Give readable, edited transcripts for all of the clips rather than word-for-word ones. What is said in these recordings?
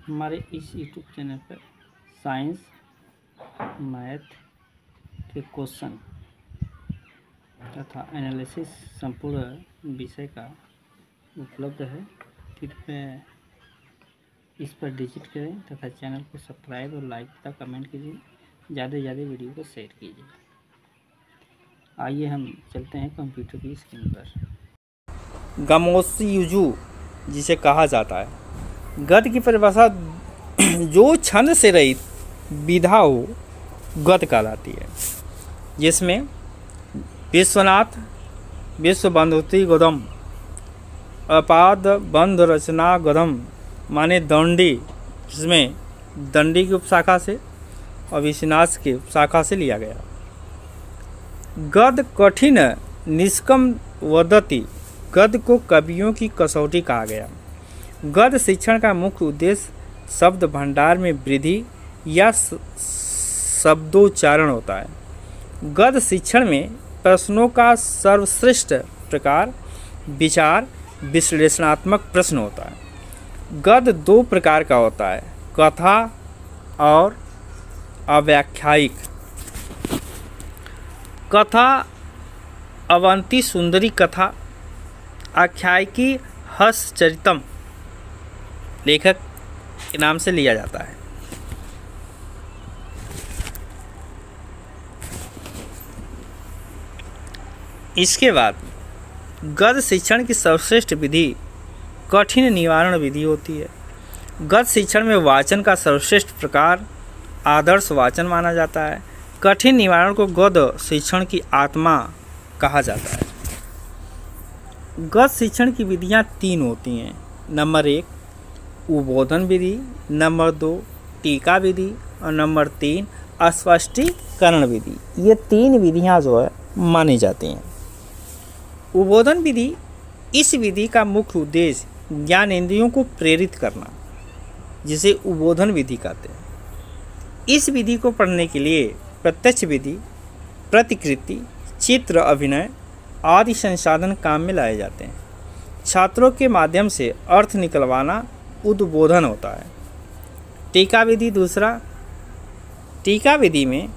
हमारे इस YouTube channel पर साइंस, मैथ के क्वेश्चन तथा एनालिसिस संपूर्ण विषय का उपलब्ध है। कृपया इस पर विजिट करें तथा चैनल को सब्सक्राइब और लाइक तथा कमेंट कीजिए। ज़्यादा से ज़्यादा वीडियो को शेयर कीजिए। आइए हम चलते हैं कंप्यूटर की स्क्रीन पर। गामोत्सुयुजु जिसे कहा जाता है, गद्य की परिभाषा जो छंद से रहित विधा हो गद्य कहलाती है, जिसमें विश्वनाथ विश्वबंधुति गद्यम, अपाद बंध रचना गद्यम माने दंडी, जिसमें दंडी की उपशाखा से और विश्वनाथ की उपशाखा से लिया गया। गद्य कठिन निष्कम वदति, गद्य को कवियों की कसौटी कहा गया। गद्य शिक्षण का मुख्य उद्देश्य शब्द भंडार में वृद्धि या शब्दोच्चारण होता है। गद्य शिक्षण में प्रश्नों का सर्वश्रेष्ठ प्रकार विचार विश्लेषणात्मक प्रश्न होता है। गद्य दो प्रकार का होता है, कथा और अव्याख्यायिक। कथा अवंती सुंदरी कथा, आख्यायिकी हर्षचरितम लेखक के नाम से लिया जाता है। इसके बाद गद्य शिक्षण की सर्वश्रेष्ठ विधि कठिन निवारण विधि होती है। गद्य शिक्षण में वाचन का सर्वश्रेष्ठ प्रकार आदर्श वाचन माना जाता है। कठिन निवारण को गद्य शिक्षण की आत्मा कहा जाता है। गद्य शिक्षण की विधियां तीन होती हैं। नंबर 1 उद्बोधन विधि, नंबर 2 टीका विधि और नंबर 3 स्पष्टीकरण विधि। ये तीन विधियां जो है मानी जाती हैं। उद्बोधन विधि, इस विधि का मुख्य उद्देश्य ज्ञानेंद्रियों को प्रेरित करना, जिसे उद्बोधन विधि कहते हैं। इस विधि को पढ़ने के लिए प्रत्यक्ष विधि, प्रतिकृति, चित्र, अभिनय आदि संसाधन काम में लाए जाते हैं। छात्रों के माध्यम से अर्थ निकलवाना उद्बोधन होता है। टीका विधि दूसरा, टीका विधि में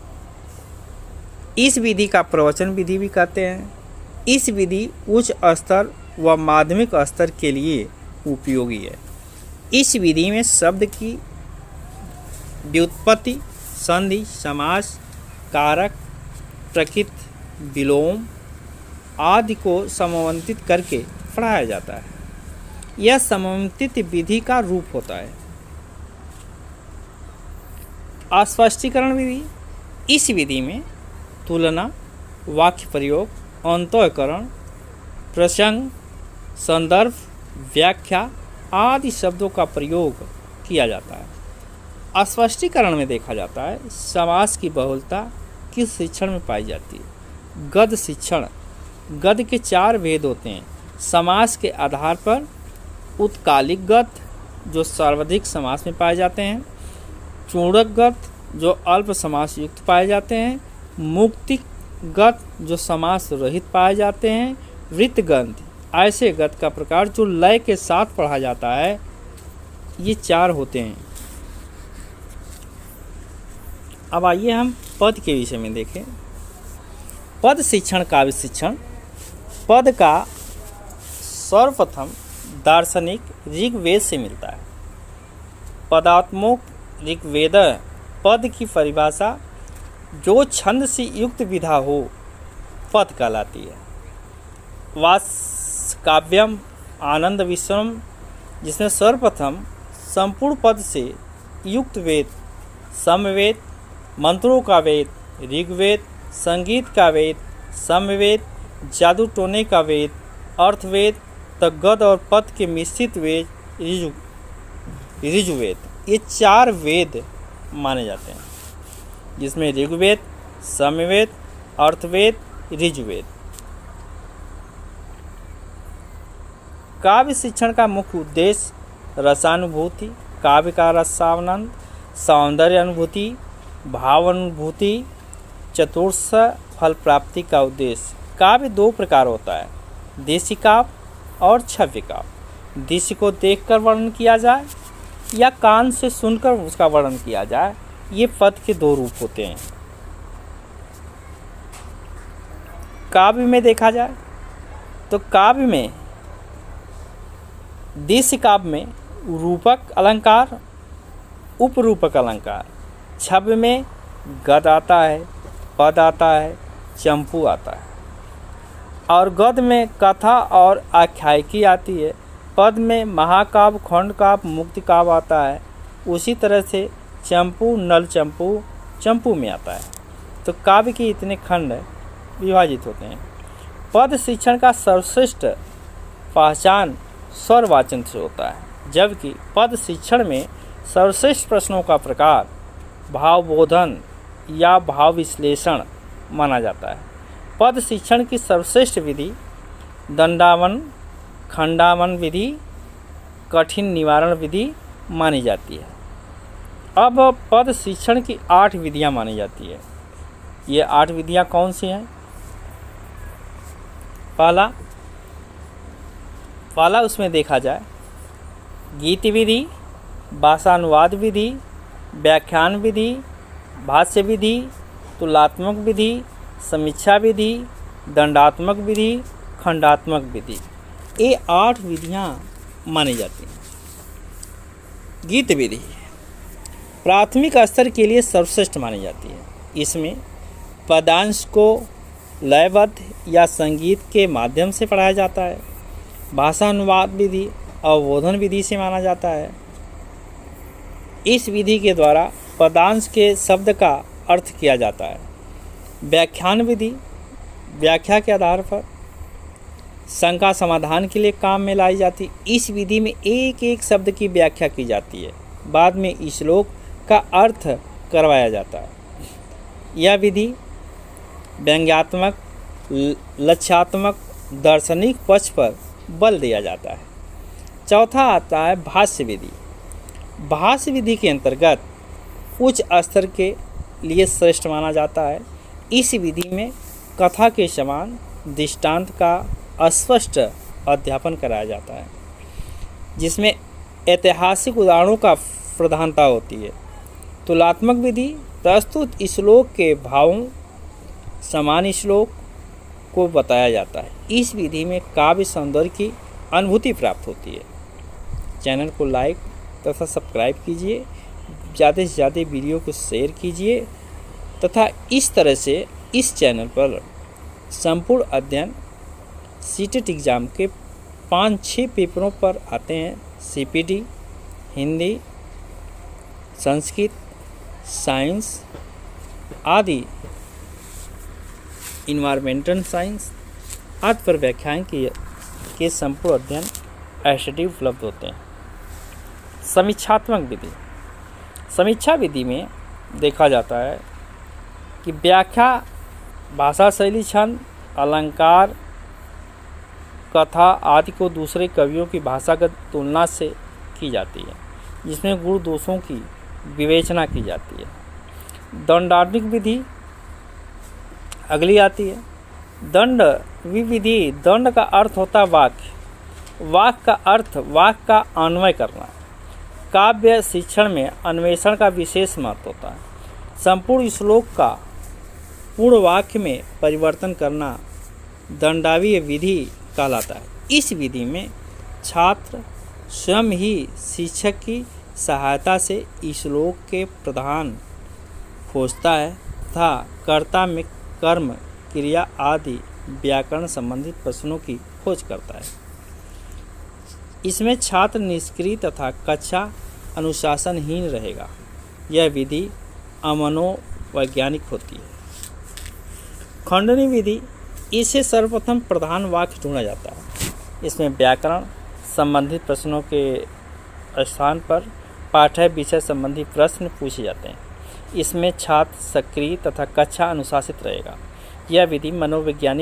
इस विधि का प्रवचन विधि भी कहते हैं। इस विधि उच्च स्तर व माध्यमिक स्तर के लिए उपयोगी है। इस विधि में शब्द की व्युत्पत्ति, संधि, समास, कारक, प्रकृत, विलोम आदि को समन्वित करके पढ़ाया जाता है। यह समन्वित विधि का रूप होता है। स्पष्टीकरण विधि, इस विधि में तुलना, वाक्य प्रयोग, अंतःकरण, प्रसंग, संदर्भ, व्याख्या आदि शब्दों का प्रयोग किया जाता है। स्पष्टीकरण में देखा जाता है समास की बहुलता किस शिक्षण में पाई जाती है। गद्य शिक्षण, गद्य के 4 भेद होते हैं। समास के आधार पर उत्कालिक गद्य जो सर्वाधिक समास में पाए जाते हैं, चूड़क गद्य जो अल्प समास युक्त पाए जाते हैं, मुक्तिक गद्य जो समास रहित पाए जाते हैं, वृत्त गद्य ऐसे गद्य का प्रकार जो लय के साथ पढ़ा जाता है। ये 4 होते हैं। अब आइए हम पद के विषय में देखें। पद शिक्षण, काव्य शिक्षण। पद का सर्वप्रथम दार्शनिक ऋग्वेद से मिलता है। पदात्मक ऋग्वेद पद की परिभाषा जो छंद से युक्त विधा हो पद कहलाती है। वास काव्यम आनंद विश्वम, जिसमें सर्वप्रथम संपूर्ण पद से युक्त वेद, समवेद, मंत्रों का वेद ऋग्वेद, संगीत का वेद सामवेद, जादू टोने का वेद अर्थवेद, तक गद्य और पद के मिश्रित वेद ऋजुवेद। ये 4 वेद माने जाते हैं, जिसमें ऋग्वेद, सामवेद, अर्थवेद, ऋजुवेद। काव्य शिक्षण का मुख्य उद्देश्य रसानुभूति, काव्य का रसानंद, सौंदर्य अनुभूति, भाव अनुभूति, चतुर्थ फल प्राप्ति का उद्देश्य। काव्य 2 प्रकार होता है, देशी काव्य और छव्य काव्य। दृश्य को देखकर वर्णन किया जाए या कान से सुनकर उसका वर्णन किया जाए, ये पद के दो रूप होते हैं। काव्य में देखा जाए तो काव्य में दृश्य काव्य में रूपक अलंकार, उपरूपक अलंकार, छव्य में गद आता है, पद आता है, चंपू आता है, और गद में कथा और आख्यायिकी आती है। पद में महाकाव्य, खंड काव्य, मुक्ति काव्य आता है। उसी तरह से चंपू, नल चंपू, चंपू में आता है। तो काव्य के इतने खंड विभाजित होते हैं। पद शिक्षण का सर्वश्रेष्ठ पहचान स्वर वाचन से होता है, जबकि पद शिक्षण में सर्वश्रेष्ठ प्रश्नों का प्रकार भावबोधन या भाव विश्लेषण माना जाता है। पद शिक्षण की सर्वश्रेष्ठ विधि दंडावन, खंडावन विधि, कठिन निवारण विधि मानी जाती है। अब पद शिक्षण की 8 विधियां मानी जाती है। ये 8 विधियां कौन सी हैं? पहला उसमें देखा जाए गीत विधि, भाषानुवाद विधि, व्याख्यान विधि, भाष्य विधि, तुलनात्मक विधि, समीक्षा विधि, दंडात्मक विधि, खंडात्मक विधि। ये 8 विधियां मानी जाती हैं। गीत विधि प्राथमिक स्तर के लिए सर्वश्रेष्ठ मानी जाती है। इसमें पदांश को लयबद्ध या संगीत के माध्यम से पढ़ाया जाता है। भाषानुवाद विधि अवबोधन विधि से माना जाता है। इस विधि के द्वारा पदांश के शब्द का अर्थ किया जाता है। व्याख्यान विधि व्याख्या के आधार पर शंका समाधान के लिए काम में लाई जाती। इस विधि में एक एक शब्द की व्याख्या की जाती है, बाद में श्लोक का अर्थ करवाया जाता है। यह विधि व्यंग्यात्मक, लक्ष्यात्मक, दार्शनिक पक्ष पर बल दिया जाता है। चौथा आता है भाष्य विधि। भाष्य विधि के अंतर्गत उच्च स्तर के लिए श्रेष्ठ माना जाता है। इस विधि में कथा के समान दृष्टांत का स्पष्ट अध्यापन कराया जाता है, जिसमें ऐतिहासिक उदाहरणों का प्रधानता होती है। तुलनात्मक विधि प्रस्तुत श्लोक के भावों समान श्लोक को बताया जाता है। इस विधि में काव्य सौंदर्य की अनुभूति प्राप्त होती है। चैनल को लाइक तथा सब्सक्राइब कीजिए, ज़्यादा से ज़्यादा वीडियो को शेयर कीजिए तथा इस तरह से इस चैनल पर संपूर्ण अध्ययन सीटेट एग्ज़ाम के 5-6 पेपरों पर आते हैं। सीपीटी, हिंदी, संस्कृत, साइंस आदि, इन्वायरमेंटल साइंस आदि पर व्याख्यान के संपूर्ण अध्ययन एसटी उपलब्ध होते हैं। समीक्षात्मक विधि। समीक्षा विधि में देखा जाता है कि व्याख्या भाषा शैली, छंद, अलंकार, कथा आदि को दूसरे कवियों की भाषागत तुलना से की जाती है, जिसमें गुण दोषों की विवेचना की जाती है। दंडात्मक विधि अगली आती है। दंड विधि, दंड का अर्थ होता है वाक्य, वाक्य का अर्थ वाक्य का अन्वय करना। काव्य शिक्षण में अन्वेषण का विशेष महत्व होता है। संपूर्ण श्लोक का पूर्ण वाक्य में परिवर्तन करना दंडावीय विधि कहलाता है। इस विधि में छात्र स्वयं ही शिक्षक की सहायता से श्लोक के प्रधान खोजता है तथा कर्ता में कर्म, क्रिया आदि व्याकरण संबंधित प्रश्नों की खोज करता है। इसमें छात्र निष्क्रिय तथा कक्षा अनुशासनहीन रहेगा। यह विधि अमनोवैज्ञानिक होती है। खंडनी विधि, इसे सर्वप्रथम प्रधान वाक्य ढूंढा जाता है। इसमें व्याकरण संबंधित प्रश्नों के स्थान पर पाठ्य विषय संबंधी प्रश्न पूछे जाते हैं। इसमें छात्र सक्रिय तथा कक्षा अनुशासित रहेगा। यह विधि मनोवैज्ञानिक